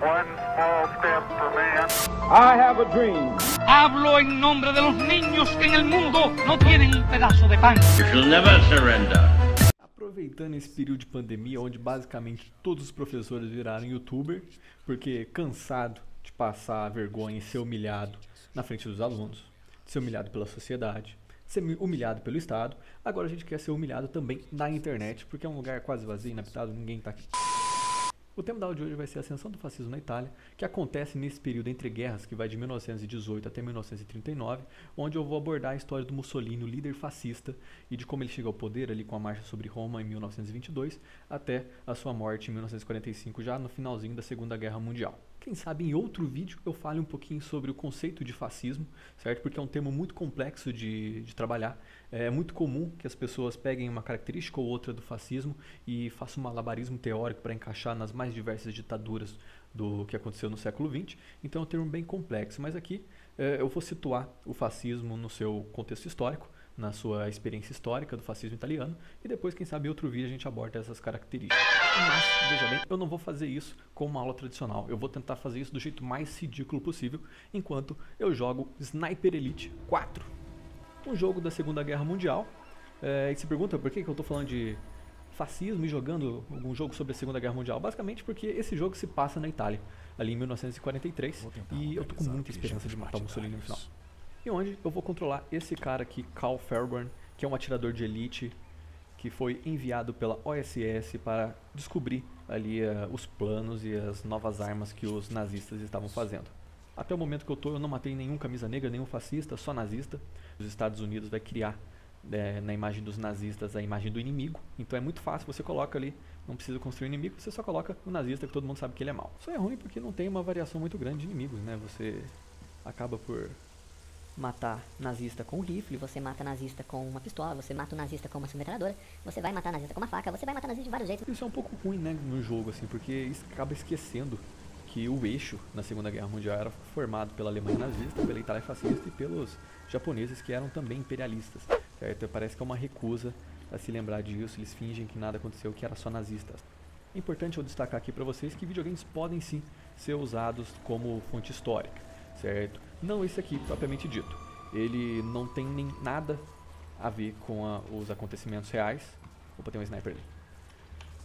One small step for man. I have a dream. Hablo en nombre de los niños que en el mundo no tienen un pedazo de pan. You shall never surrender. Aproveitando esse período de pandemia, onde basicamente todos os professores viraram youtuber, porque cansado de passar vergonha e ser humilhado na frente dos alunos, de ser humilhado pela sociedade, ser humilhado pelo Estado, agora a gente quer ser humilhado também na internet, porque é um lugar quase vazio, inabitado, ninguém tá aqui. O tema da aula de hoje vai ser a ascensão do fascismo na Itália, que acontece nesse período entre guerras, que vai de 1918 até 1939, onde eu vou abordar a história do Mussolini, o líder fascista, e de como ele chega ao poder ali com a marcha sobre Roma em 1922, até a sua morte em 1945, já no finalzinho da Segunda Guerra Mundial. Quem sabe em outro vídeo eu fale um pouquinho sobre o conceito de fascismo, certo? Porque é um termo muito complexo de trabalhar. É muito comum que as pessoas peguem uma característica ou outra do fascismo e façam um malabarismo teórico para encaixar nas mais diversas ditaduras do que aconteceu no século XX. Então é um termo bem complexo, mas aqui eu vou situar o fascismo no seu contexto histórico, na sua experiência histórica do fascismo italiano, e depois, quem sabe, em outro vídeo a gente aborda essas características. Mas, veja bem, eu não vou fazer isso com uma aula tradicional, eu vou tentar fazer isso do jeito mais ridículo possível, enquanto eu jogo Sniper Elite 4, um jogo da Segunda Guerra Mundial. E se pergunta por que eu estou falando de fascismo e jogando algum jogo sobre a Segunda Guerra Mundial? Basicamente porque esse jogo se passa na Itália, ali em 1943, e eu tô com muita esperança de matar o Mussolini no final. E onde eu vou controlar esse cara aqui, Karl Fairbairn, que é um atirador de elite que foi enviado pela OSS para descobrir ali os planos e as novas armas que os nazistas estavam fazendo. Até o momento que eu não matei nenhum camisa negra, nenhum fascista, só nazista. Os Estados Unidos vai criar na imagem dos nazistas a imagem do inimigo, então é muito fácil, você coloca ali, não precisa construir um inimigo, você só coloca o nazista que todo mundo sabe que ele é mau. Só é ruim porque não tem uma variação muito grande de inimigos, né? Você acaba por matar nazista com um rifle, você mata nazista com uma pistola, você mata o nazista com uma metralhadora, você vai matar nazista com uma faca, você vai matar nazista de vários jeitos. Isso é um pouco ruim, né, no jogo, assim, porque isso acaba esquecendo que o eixo na Segunda Guerra Mundial era formado pela Alemanha nazista, pela Itália fascista e pelos japoneses, que eram também imperialistas, certo? Parece que é uma recusa a se lembrar disso, eles fingem que nada aconteceu, que era só nazistas. É importante eu destacar aqui para vocês que videogames podem sim ser usados como fonte histórica, certo? Não esse aqui, propriamente dito. Ele não tem nem nada a ver com os acontecimentos reais. Opa, tem um sniper ali.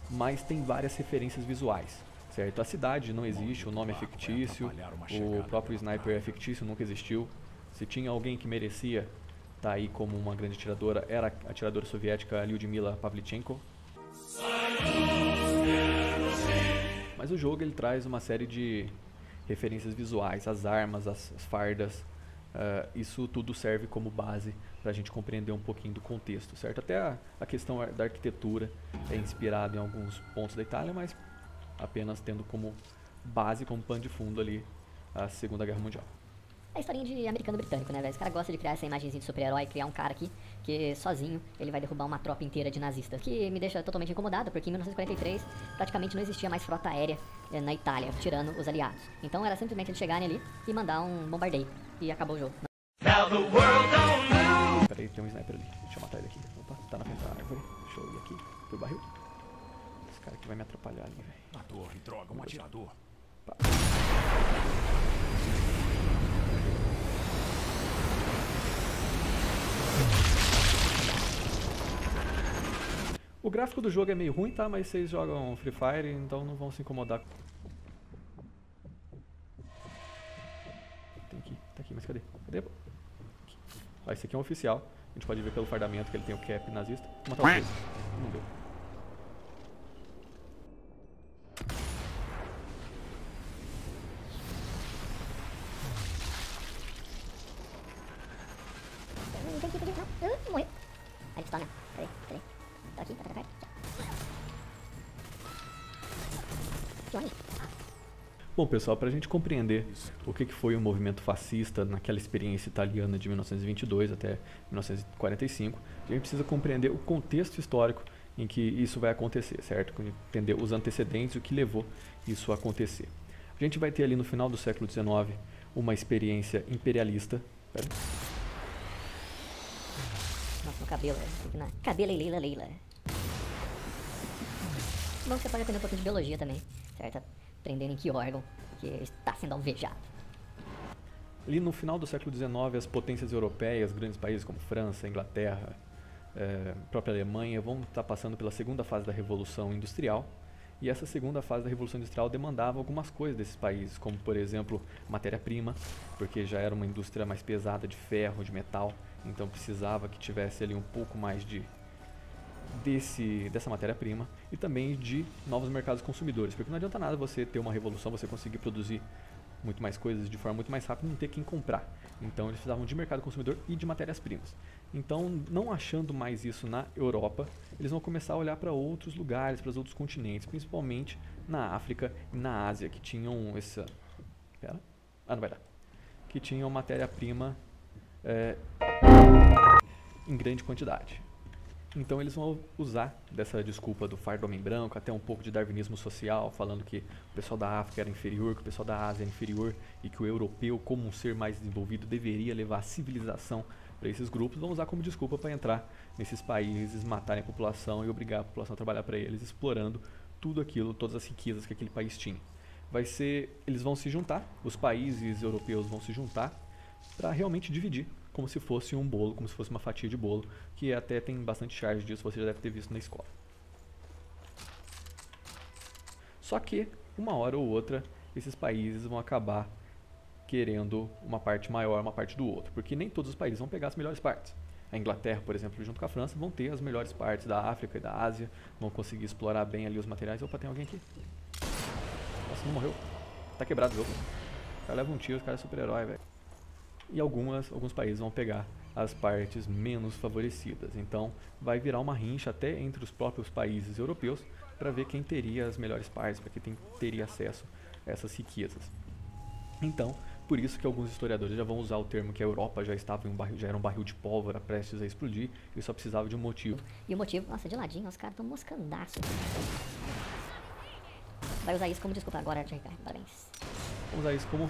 Mas tem várias referências visuais, certo? A cidade não existe, o nome é fictício, o próprio sniper é fictício, nunca existiu. Se tinha alguém que merecia estar aí como uma grande atiradora, era a atiradora soviética Lyudmila Pavlichenko. Mas o jogo ele traz uma série de referências visuais, as armas, as fardas, isso tudo serve como base para a gente compreender um pouquinho do contexto, certo? Até a questão da arquitetura é inspirada em alguns pontos da Itália, mas apenas tendo como base, como pano de fundo ali, a Segunda Guerra Mundial. É a historinha de americano-britânico, né, velho? Os caras gostam de criar essa imagenzinha de super-herói, criar um cara aqui que sozinho ele vai derrubar uma tropa inteira de nazistas. Que me deixa totalmente incomodado, porque em 1943 praticamente não existia mais frota aérea na Itália, tirando os aliados. Então era simplesmente eles chegarem ali e mandar um bombardeio. E acabou o jogo. Peraí, tem um sniper ali. Deixa eu matar ele aqui. Opa, tá na frente da árvore. Deixa eu ir aqui pro barril. Esse cara aqui vai me atrapalhar ali, velho. A torre, droga, um atirador. Pá. O gráfico do jogo é meio ruim, tá? Mas vocês jogam Free Fire, então não vão se incomodar. Tá aqui, mas cadê? Cadê? Aqui. Ó, esse aqui é um oficial. A gente pode ver pelo fardamento que ele tem o cap nazista. Vou matar os dois. Não deu. Morreu. Aí pistola, cadê? Tá aqui, tá perto. Johnny. Bom, pessoal, para a gente compreender o que foi o movimento fascista naquela experiência italiana de 1922 até 1945, a gente precisa compreender o contexto histórico em que isso vai acontecer, certo? Entender os antecedentes e o que levou isso a acontecer. A gente vai ter ali no final do século XIX uma experiência imperialista. Pera. Nossa, no cabelo, cabelo e Leila. Bom, você pode aprender um pouquinho de biologia também, certo? Aprendendo em que órgão que está sendo alvejado. Ali no final do século XIX, as potências europeias, grandes países como França, Inglaterra, própria Alemanha, vão estar passando pela segunda fase da Revolução Industrial. E essa segunda fase da Revolução Industrial demandava algumas coisas desses países, como por exemplo, matéria-prima, porque já era uma indústria mais pesada de ferro, de metal, então precisava que tivesse ali um pouco mais dessa matéria-prima, e também de novos mercados consumidores, porque não adianta nada você ter uma revolução, você conseguir produzir muito mais coisas de forma muito mais rápida e não ter quem comprar. Então eles precisavam de mercado consumidor e de matérias-primas. Então, não achando mais isso na Europa, eles vão começar a olhar para outros lugares, para os outros continentes, principalmente na África e na Ásia, que tinham essa... não vai dar. Que tinham matéria-prima em grande quantidade. Então eles vão usar dessa desculpa do fardo do homem branco, até um pouco de darwinismo social, falando que o pessoal da África era inferior, que o pessoal da Ásia era inferior e que o europeu, como um ser mais desenvolvido, deveria levar a civilização para esses grupos. Vão usar como desculpa para entrar nesses países, matarem a população e obrigar a população a trabalhar para eles, explorando tudo aquilo, todas as riquezas que aquele país tinha. Eles vão se juntar, os países europeus vão se juntar para realmente dividir, como se fosse um bolo, como se fosse uma fatia de bolo, que até tem bastante charge disso, você já deve ter visto na escola. Só que, uma hora ou outra, esses países vão acabar querendo uma parte maior, uma parte do outro, porque nem todos os países vão pegar as melhores partes. A Inglaterra, por exemplo, junto com a França, vão ter as melhores partes da África e da Ásia, vão conseguir explorar bem ali os materiais. Opa, tem alguém aqui? Nossa, não morreu. Tá quebrado o jogo. O cara leva um tiro, o cara é super-herói, velho. E alguns países vão pegar as partes menos favorecidas. Então vai virar uma rincha até entre os próprios países europeus para ver quem teria as melhores partes, para quem teria acesso a essas riquezas. Então, por isso que alguns historiadores já vão usar o termo que a Europa já era um barril de pólvora prestes a explodir e só precisava de um motivo. E o motivo, nossa, de ladinho, os caras estão moscandaço. Vai usar isso como desculpa agora, Ricardo, parabéns. Vamos usar isso como...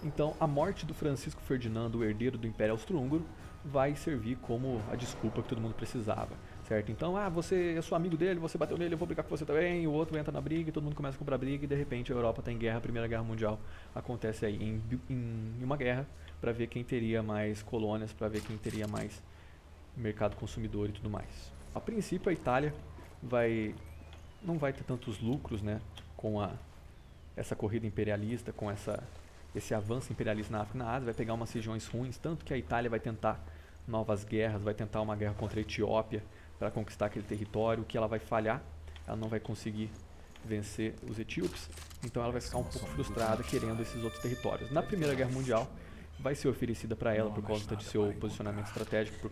Então, a morte do Francisco Ferdinando, o herdeiro do Império Austro-Húngaro, vai servir como a desculpa que todo mundo precisava, certo? Então, eu sou amigo dele, você bateu nele, eu vou brigar com você também, e o outro entra na briga, e todo mundo começa a comprar briga, e de repente a Europa está em guerra, a Primeira Guerra Mundial acontece aí em uma guerra, para ver quem teria mais colônias, para ver quem teria mais mercado consumidor e tudo mais. A princípio, a Itália não vai ter tantos lucros, né, com essa corrida imperialista, com esse avanço imperialista na África e na Ásia, vai pegar umas regiões ruins, tanto que a Itália vai tentar novas guerras, vai tentar uma guerra contra a Etiópia para conquistar aquele território, que ela vai falhar, ela não vai conseguir vencer os etíopes, então ela vai ficar um pouco frustrada querendo esses outros territórios. Na Primeira Guerra Mundial, vai ser oferecida para ela por causa de seu posicionamento estratégico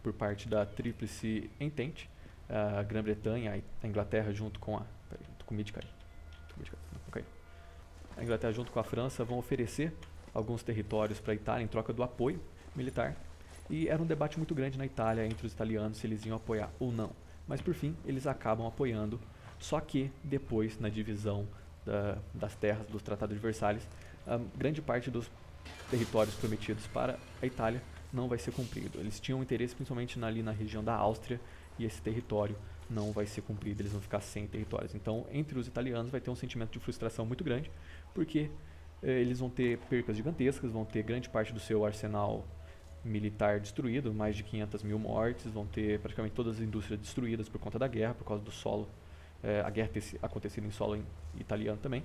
por parte da Tríplice Entente, a Grã-Bretanha, a Inglaterra junto com a... Peraí, tô com mídica aí. Ok. A Inglaterra junto com a França vão oferecer alguns territórios para a Itália em troca do apoio militar. E era um debate muito grande na Itália entre os italianos se eles iam apoiar ou não. Mas por fim, eles acabam apoiando. Só que depois, na divisão das terras do Tratado de Versalhes, grande parte dos territórios prometidos para a Itália não vai ser cumprido. Eles tinham interesse principalmente ali na região da Áustria, e esse território não vai ser cumprido, eles vão ficar sem territórios. Então, entre os italianos vai ter um sentimento de frustração muito grande, porque eles vão ter percas gigantescas, vão ter grande parte do seu arsenal militar destruído, mais de 500 mil mortes, vão ter praticamente todas as indústrias destruídas por conta da guerra, por causa do solo, a guerra ter acontecido em solo italiano também.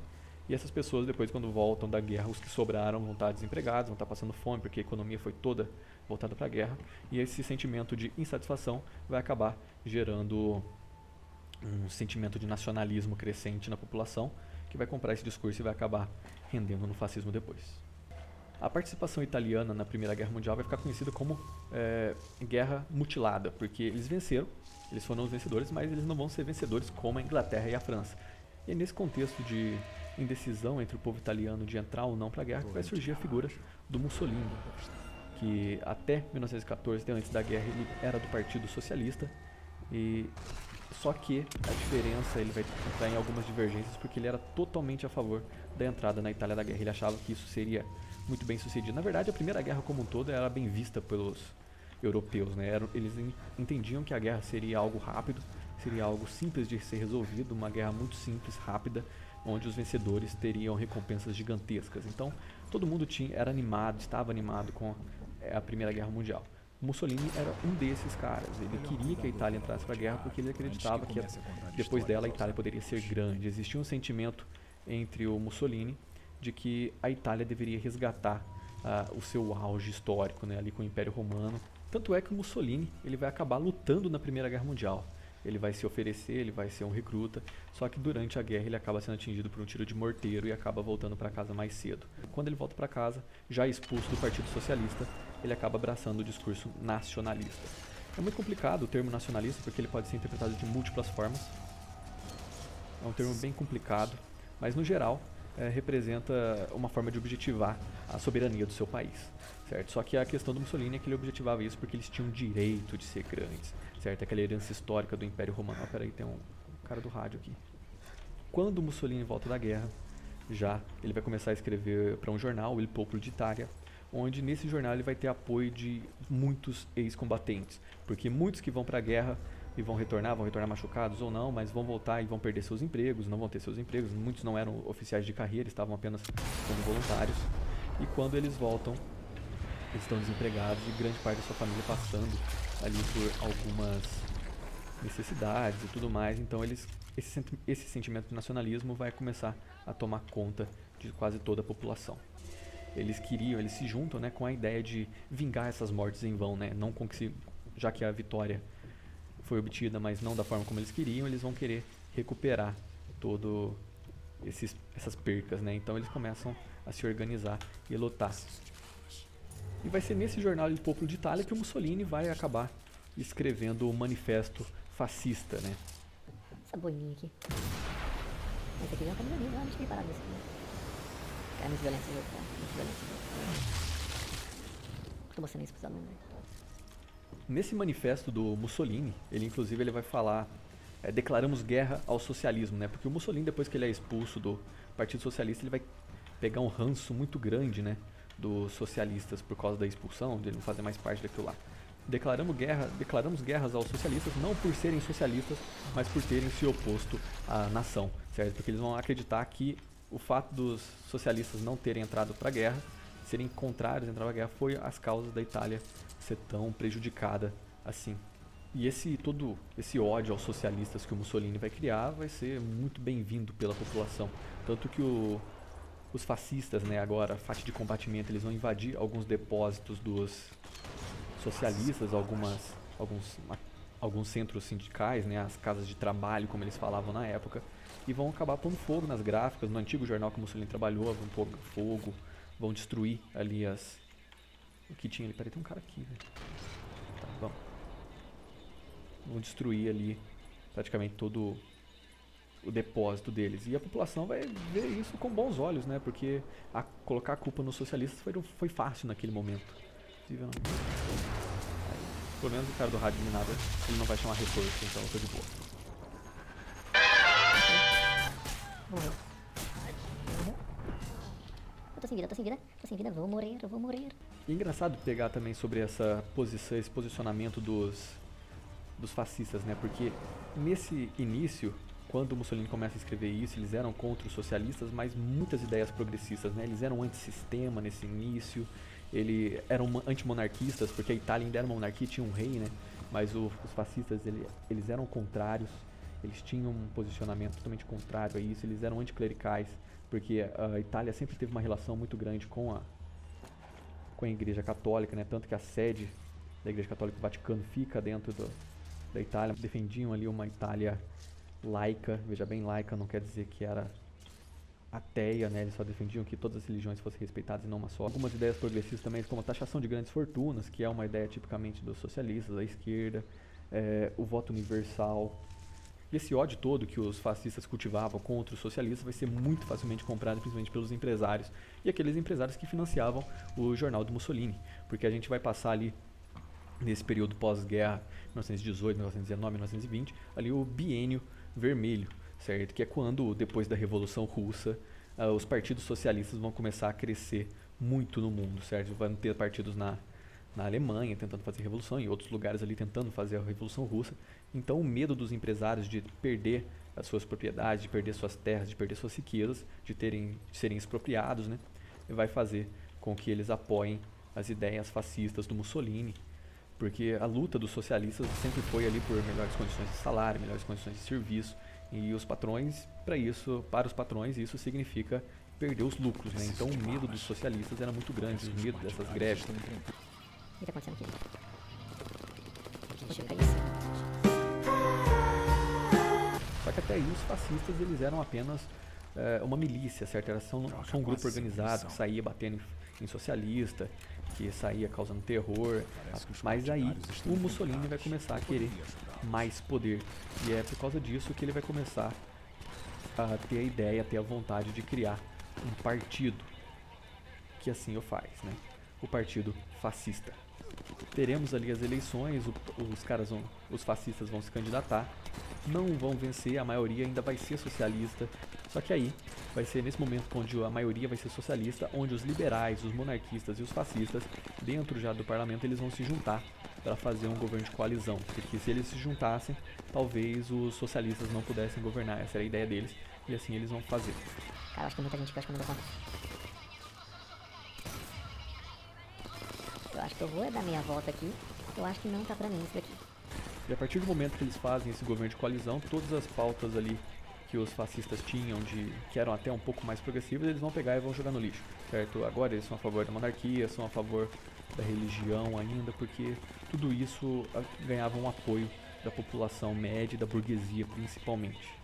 E essas pessoas, depois, quando voltam da guerra, os que sobraram vão estar desempregados, vão estar passando fome, porque a economia foi toda voltada para a guerra. E esse sentimento de insatisfação vai acabar gerando um sentimento de nacionalismo crescente na população, que vai comprar esse discurso e vai acabar rendendo no fascismo depois. A participação italiana na Primeira Guerra Mundial vai ficar conhecida como guerra mutilada, porque eles venceram, eles foram os vencedores, mas eles não vão ser vencedores como a Inglaterra e a França. E é nesse contexto de indecisão entre o povo italiano de entrar ou não para a guerra que vai surgir a figura do Mussolini, que até 1914, antes da guerra, ele era do Partido Socialista, e só que a diferença, ele vai entrar em algumas divergências, porque ele era totalmente a favor da entrada na Itália da guerra. Ele achava que isso seria muito bem sucedido. Na verdade, a Primeira Guerra como um todo era bem vista pelos europeus, né? Eles entendiam que a guerra seria algo rápido, seria algo simples de ser resolvido, uma guerra muito simples, rápida, onde os vencedores teriam recompensas gigantescas. Então, todo mundo era animado, estava animado com a Primeira Guerra Mundial. Mussolini era um desses caras. Ele queria que a Itália entrasse para a guerra porque ele acreditava que depois dela a Itália poderia ser grande. Existia um sentimento entre o Mussolini de que a Itália deveria resgatar o seu auge histórico, né, ali com o Império Romano. Tanto é que o Mussolini ele vai acabar lutando na Primeira Guerra Mundial. Ele vai se oferecer, ele vai ser um recruta, só que durante a guerra ele acaba sendo atingido por um tiro de morteiro e acaba voltando para casa mais cedo. Quando ele volta para casa, já expulso do Partido Socialista, ele acaba abraçando o discurso nacionalista. É muito complicado o termo nacionalista porque ele pode ser interpretado de múltiplas formas. É um termo bem complicado, mas no geral representa uma forma de objetivar a soberania do seu país, certo? Só que a questão do Mussolini é que ele objetivava isso porque eles tinham direito de ser grandes, certo? Aquela herança histórica do Império Romano. Ah, peraí, tem um cara do rádio aqui. Quando o Mussolini volta da guerra, ele vai começar a escrever para um jornal, o Il Popolo d'Italia, onde nesse jornal ele vai ter apoio de muitos ex-combatentes, porque muitos que vão para a guerra e vão retornar machucados ou não, mas vão voltar e vão perder seus empregos, não vão ter seus empregos. Muitos não eram oficiais de carreira, estavam apenas como voluntários. E quando eles voltam, eles estão desempregados e grande parte da sua família passando ali por algumas necessidades e tudo mais. Então esse sentimento de nacionalismo vai começar a tomar conta de quase toda a população. Eles se juntam, né, com a ideia de vingar essas mortes em vão, né? Não já que a vitória foi obtida, mas não da forma como eles queriam, eles vão querer recuperar todo essas percas, né? Então eles começam a se organizar e lutar. E vai ser nesse jornal Il Popolo d'Italia que o Mussolini vai acabar escrevendo o manifesto fascista, né? Essa boininha aqui. Esse aqui é uma camisa minha, eu não tinha reparado nisso. É muito violento esse jogo, cara. Muito violento esse jogo. Tô mostrando isso pros alunos, né? Nesse manifesto do Mussolini, ele vai falar, declaramos guerra ao socialismo, né? Porque o Mussolini, depois que ele é expulso do Partido Socialista, ele vai pegar um ranço muito grande, né, dos socialistas por causa da expulsão, de ele não fazer mais parte daquilo lá. Declaramos guerras aos socialistas, não por serem socialistas, mas por terem se oposto à nação, certo? Porque eles vão acreditar que o fato dos socialistas não terem entrado para a guerra, serem contrários a entrar para a guerra, foi as causas da Itália ser tão prejudicada assim. E todo esse ódio aos socialistas que o Mussolini vai criar vai ser muito bem-vindo pela população. Tanto que os fascistas, né, agora, faixa de combatimento, eles vão invadir alguns depósitos dos socialistas, alguns centros sindicais, né, as casas de trabalho, como eles falavam na época, e vão acabar pondo fogo nas gráficas. No antigo jornal que o Mussolini trabalhou, vão pôr fogo, vão destruir ali o que tinha ali. Peraí, tem um cara aqui, velho. Tá, vamos. Vão destruir ali praticamente todo o depósito deles. E a população vai ver isso com bons olhos, né? Porque colocar a culpa nos socialistas foi fácil naquele momento. Pelo menos o cara do rádio de nada, ele não vai chamar reforço, então eu tô de boa. Morreu. Eu tô sem vida, vou morrer. E é engraçado pegar também sobre esse posicionamento dos fascistas, né? Porque nesse início, quando o Mussolini começa a escrever isso, eles eram contra os socialistas, mas muitas ideias progressistas, né? Eles eram antissistema nesse início, eles eram antimonarquistas, porque a Itália ainda era uma monarquia, tinha um rei, né? Mas os fascistas, eles eram contrários, eles tinham um posicionamento totalmente contrário a isso, eles eram anticlericais, porque a Itália sempre teve uma relação muito grande com a Igreja Católica, né? Tanto que a sede da Igreja Católica do Vaticano fica dentro da Itália. Defendiam ali uma Itália laica, veja bem, laica não quer dizer que era ateia, né? Eles só defendiam que todas as religiões fossem respeitadas e não uma só. Algumas ideias progressistas também, como a taxação de grandes fortunas, que é uma ideia tipicamente dos socialistas, da esquerda, o voto universal. Esse ódio todo que os fascistas cultivavam contra os socialistas vai ser muito facilmente comprado, principalmente pelos empresários e aqueles empresários que financiavam o jornal do Mussolini, porque a gente vai passar ali nesse período pós-guerra, 1918, 1919, 1920, ali o biênio vermelho, certo? Que é quando, depois da Revolução Russa, os partidos socialistas vão começar a crescer muito no mundo, certo? Vão ter partidos na na Alemanha tentando fazer revolução, em outros lugares ali tentando fazer a Revolução Russa. Então o medo dos empresários de perder as suas propriedades, de perder suas terras, de perder suas riquezas, de serem expropriados, né, vai fazer com que eles apoiem as ideias fascistas do Mussolini, porque a luta dos socialistas sempre foi ali por melhores condições de salário, melhores condições de serviço, e os patrões, para os patrões, isso significa perder os lucros, né? Então o medo dos socialistas era muito grande, o medo dessas greves. O que tá acontecendo aqui? Deixa eu cair assim. Só que até aí os fascistas eles eram apenas uma milícia, certo? Era só um grupo organizado que saía batendo em socialista, que saía causando terror. Mas aí o Mussolini vai começar a querer mais poder. E é por causa disso que ele vai começar a ter a ideia, a ter a vontade de criar um partido que assim o faz, né? O Partido Fascista. Teremos ali as eleições, os fascistas vão se candidatar, não vão vencer, a maioria ainda vai ser socialista, só que aí vai ser nesse momento onde a maioria vai ser socialista, onde os liberais, os monarquistas e os fascistas, dentro já do parlamento, eles vão se juntar para fazer um governo de coalizão, porque se eles se juntassem, talvez os socialistas não pudessem governar, essa era a ideia deles, e assim eles vão fazer. Cara, acho que tem muita gente que eu acho que não deu conta. Eu acho que eu vou dar meia volta aqui. Eu acho que não tá pra mim isso daqui. E a partir do momento que eles fazem esse governo de coalizão, todas as pautas ali que os fascistas tinham, que eram até um pouco mais progressivas, eles vão pegar e vão jogar no lixo, certo? Agora eles são a favor da monarquia, são a favor da religião ainda, porque tudo isso ganhava um apoio da população média e da burguesia principalmente.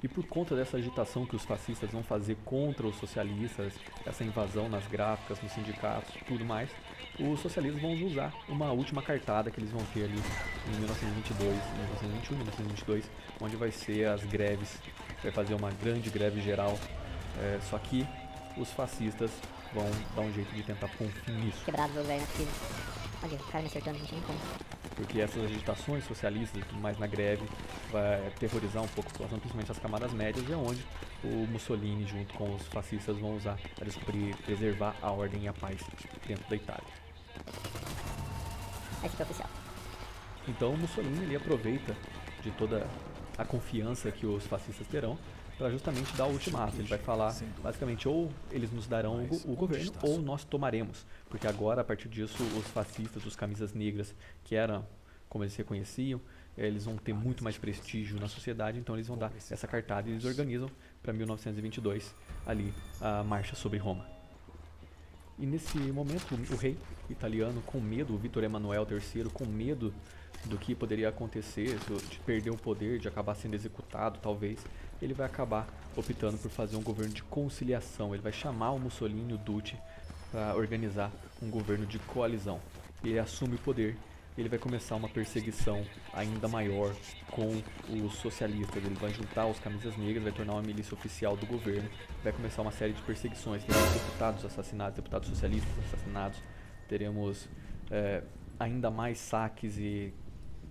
E por conta dessa agitação que os fascistas vão fazer contra os socialistas, essa invasão nas gráficas, nos sindicatos e tudo mais, os socialistas vão usar uma última cartada que eles vão ter ali em 1922, 1921, 1922, onde vai ser as greves, vai fazer uma grande greve geral, só que os fascistas vão dar um jeito de tentar pôr um fim nisso. Quebrado, meu velho, não é possível. Olha, o cara me acertando, não tinha nem como. Porque essas agitações socialistas e tudo mais na greve vai aterrorizar um pouco a população, principalmente as camadas médias, e é onde o Mussolini, junto com os fascistas, vão usar para preservar a ordem e a paz dentro da Itália. Esse aqui é oficial. Então o Mussolini ele aproveita de toda a confiança que os fascistas terão para justamente dar o ultimato. Ele vai falar basicamente ou eles nos darão o governo ou nós tomaremos, porque agora a partir disso os fascistas, os camisas negras, que eram como eles se reconheciam, eles vão ter muito mais prestígio na sociedade, então eles vão dar essa cartada e eles organizam para 1922 ali a marcha sobre Roma. E nesse momento o rei italiano, com medo, o Vittor Emanuele III, com medo do que poderia acontecer, de perder o poder, de acabar sendo executado talvez, ele vai acabar optando por fazer um governo de conciliação. Ele vai chamar o Mussolini e o Duce para organizar um governo de coalizão. Ele assume o poder, ele vai começar uma perseguição ainda maior com os socialistas. Ele vai juntar os camisas negras, vai tornar uma milícia oficial do governo, vai começar uma série de perseguições. Teremos deputados assassinados, deputados socialistas assassinados, teremos ainda mais saques e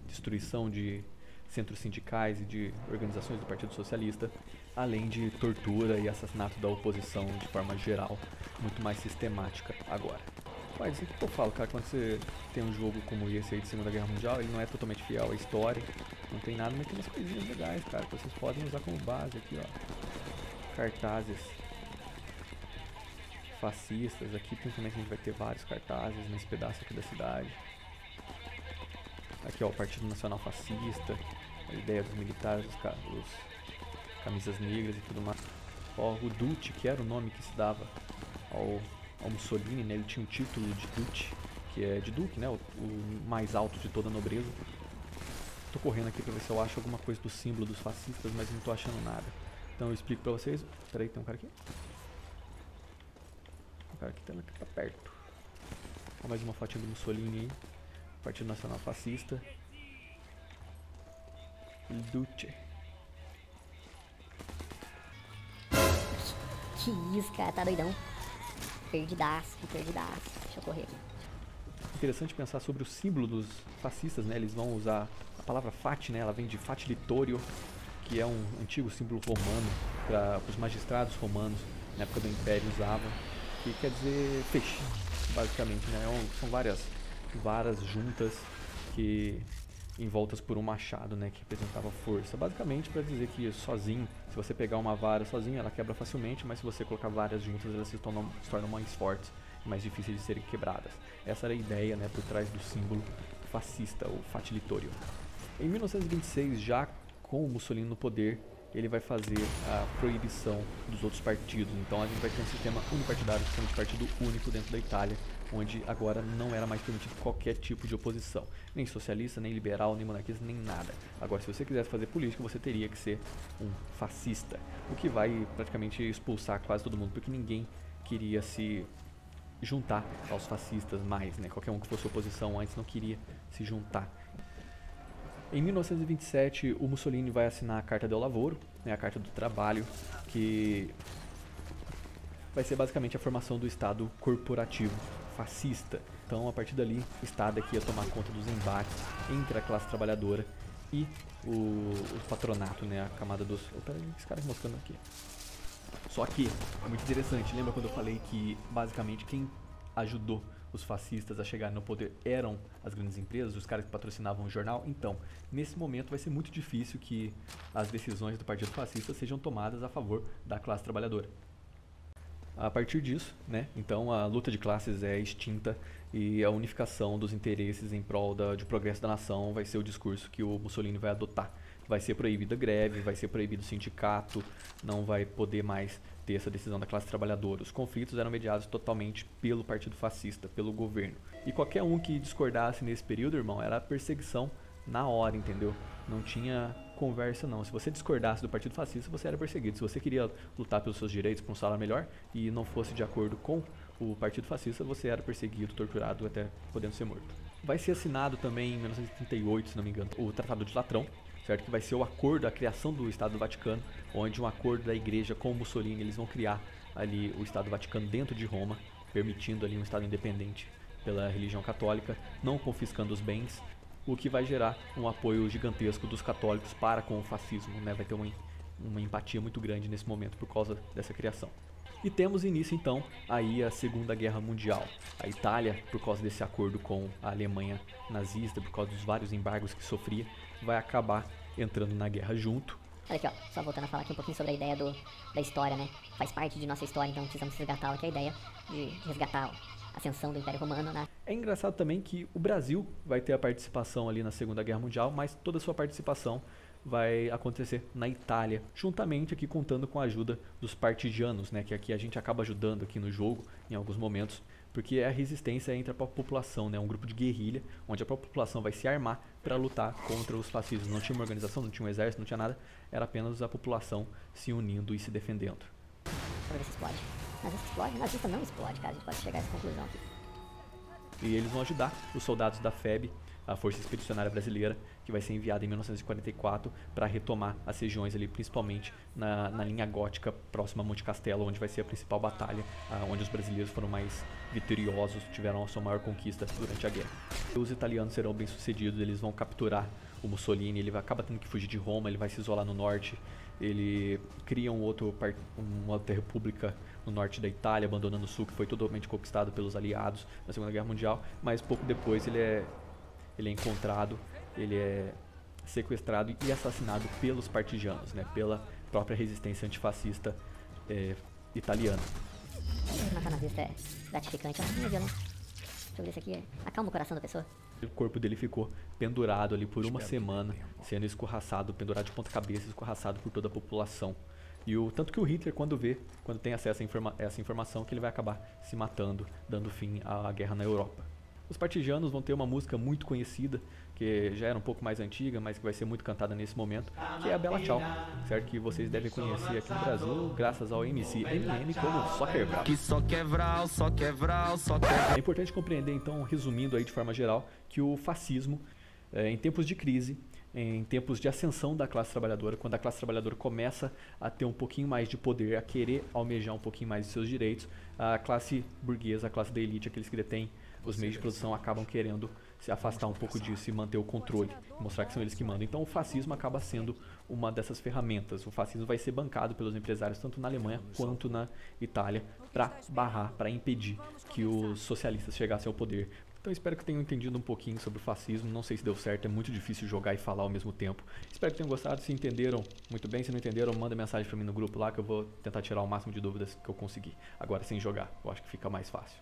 destruição de centros sindicais e de organizações do Partido Socialista, além de tortura e assassinato da oposição de forma geral, muito mais sistemática agora. Mas o que eu falo, cara, quando você tem um jogo como esse aí de Segunda Guerra Mundial, ele não é totalmente fiel à história, não tem nada, mas tem umas coisinhas legais, cara, que vocês podem usar como base aqui, ó. Cartazes fascistas, aqui principalmente a gente vai ter vários cartazes nesse pedaço aqui da cidade. Aqui ó, o Partido Nacional Fascista, a ideia dos militares, os camisas negras e tudo mais. Ó, o Duce, que era o nome que se dava ao Mussolini, né? Ele tinha o título de Duce, que é de Duque, né? O mais alto de toda a nobreza. Tô correndo aqui pra ver se eu acho alguma coisa do símbolo dos fascistas, mas não tô achando nada. Então eu explico pra vocês. Peraí, tem um cara aqui. O cara aqui tá perto. Ó, mais uma fotinha do Mussolini aí. Partido Nacional Fascista. Duce. Que isso, cara, tá doidão. Perdidaço, perdidaço. Deixa eu correr aqui. Interessante pensar sobre o símbolo dos fascistas, né? Eles vão usar a palavra fati, né? Ela vem de fatilitorio, que é um antigo símbolo romano para os magistrados romanos na época do Império usavam, que quer dizer peixe. basicamente, né? São várias juntas que envoltas por um machado, né, que representava força. Basicamente para dizer que sozinho, se você pegar uma vara sozinha, ela quebra facilmente, mas se você colocar várias juntas, elas se tornam mais fortes e mais difíceis de serem quebradas. Essa era a ideia, né, por trás do símbolo fascista, o fatilitorio. Em 1926, já com o Mussolini no poder, ele vai fazer a proibição dos outros partidos. Então a gente vai ter um sistema unipartidário, um sistema de partido único dentro da Itália, onde agora não era mais permitido qualquer tipo de oposição. Nem socialista, nem liberal, nem monarquista, nem nada. Agora, se você quisesse fazer política, você teria que ser um fascista. O que vai praticamente expulsar quase todo mundo, porque ninguém queria se juntar aos fascistas mais, né? Qualquer um que fosse oposição antes não queria se juntar. Em 1927, o Mussolini vai assinar a Carta del Lavoro, né, a Carta do Trabalho, que vai ser basicamente a formação do Estado corporativo fascista. Então, a partir dali, o Estado aqui ia tomar conta dos embates entre a classe trabalhadora e o patronato, né, a camada dos... Opa, esse cara moscando aqui. Só que, é muito interessante, lembra quando eu falei que, basicamente, quem ajudou os fascistas a chegar no poder eram as grandes empresas, os caras que patrocinavam o jornal? Então, nesse momento vai ser muito difícil que as decisões do Partido Fascista sejam tomadas a favor da classe trabalhadora. A partir disso, né, então a luta de classes é extinta e a unificação dos interesses em prol de progresso da nação vai ser o discurso que o Mussolini vai adotar. Vai ser proibida a greve, vai ser proibido o sindicato, não vai poder mais ter essa decisão da classe trabalhadora. Os conflitos eram mediados totalmente pelo Partido Fascista, pelo governo. E qualquer um que discordasse nesse período, irmão, era perseguição na hora, entendeu? Não tinha conversa não. Se você discordasse do Partido Fascista, você era perseguido. Se você queria lutar pelos seus direitos, para um salário melhor, e não fosse de acordo com o Partido Fascista, você era perseguido, torturado, até podendo ser morto. Vai ser assinado também em 1938, se não me engano, o Tratado de Latrão, certo? Que vai ser o acordo, a criação do Estado do Vaticano, onde um acordo da Igreja com o Mussolini, eles vão criar ali o Estado do Vaticano dentro de Roma, permitindo ali um Estado independente pela religião católica, não confiscando os bens, o que vai gerar um apoio gigantesco dos católicos para com o fascismo, né? Vai ter uma empatia muito grande nesse momento por causa dessa criação. E temos início então aí a Segunda Guerra Mundial. A Itália, por causa desse acordo com a Alemanha nazista, por causa dos vários embargos que sofria, vai acabar entrando na guerra junto. Olha aqui, ó, só voltando a falar aqui um pouquinho sobre a ideia da história, né? Faz parte de nossa história, então precisamos resgatá-la, que é a ideia de resgatar a ascensão do Império Romano, né? É engraçado também que o Brasil vai ter a participação ali na Segunda Guerra Mundial, mas toda a sua participação vai acontecer na Itália, juntamente aqui contando com a ajuda dos partigianos, né, que aqui a gente acaba ajudando aqui no jogo em alguns momentos, porque é a resistência entre a população, né, um grupo de guerrilha, onde a população vai se armar para lutar contra os fascistas. Não tinha uma organização, não tinha um exército, não tinha nada, era apenas a população se unindo e se defendendo. Deixa eu ver se explode. Nazista explode? Nazista não explode, cara, a gente pode chegar a essa conclusão aqui. E eles vão ajudar os soldados da FEB, a Força Expedicionária Brasileira, que vai ser enviada em 1944 para retomar as regiões ali, principalmente na linha gótica próxima a Monte Castelo, onde vai ser a principal batalha, onde os brasileiros foram mais vitoriosos, tiveram a sua maior conquista durante a guerra. Os italianos serão bem sucedidos, eles vão capturar o Mussolini, ele acaba tendo que fugir de Roma, ele vai se isolar no norte, ele cria uma outra república no norte da Itália, abandonando o sul, que foi totalmente conquistado pelos aliados na Segunda Guerra Mundial, mas pouco depois ele é encontrado, ele é sequestrado e assassinado pelos partigianos, né, pela própria resistência antifascista italiana. Matar nazista é gratificante, é uma violência. Deixa eu ver isso aqui, acalma o coração da pessoa. O corpo dele ficou pendurado ali por uma semana, sendo escorraçado, pendurado de ponta cabeça, escorraçado por toda a população. E tanto que o Hitler, quando tem acesso a essa informação, que ele vai acabar se matando, dando fim à guerra na Europa. Os partigianos vão ter uma música muito conhecida, que já era um pouco mais antiga, mas que vai ser muito cantada nesse momento, que é a Bela Tchau, certo? Que vocês devem conhecer aqui no Brasil, graças ao MC Eminem como Só Quer Vral. Que só quer vral, só quer vral, só quer... É importante compreender, então, resumindo aí de forma geral, que o fascismo, em tempos de crise, em tempos de ascensão da classe trabalhadora, quando a classe trabalhadora começa a ter um pouquinho mais de poder, a querer almejar um pouquinho mais de seus direitos, a classe burguesa, a classe da elite, aqueles que detêm os meios de produção, acabam querendo se afastar um pouco disso e manter o controle, mostrar que são eles que mandam. Então o fascismo acaba sendo uma dessas ferramentas. O fascismo vai ser bancado pelos empresários tanto na Alemanha quanto na Itália para barrar, para impedir que os socialistas chegassem ao poder. Então espero que tenham entendido um pouquinho sobre o fascismo. Não sei se deu certo, é muito difícil jogar e falar ao mesmo tempo. Espero que tenham gostado. Se entenderam, muito bem. Se não entenderam, manda mensagem para mim no grupo lá que eu vou tentar tirar o máximo de dúvidas que eu conseguir. Agora sem jogar, eu acho que fica mais fácil.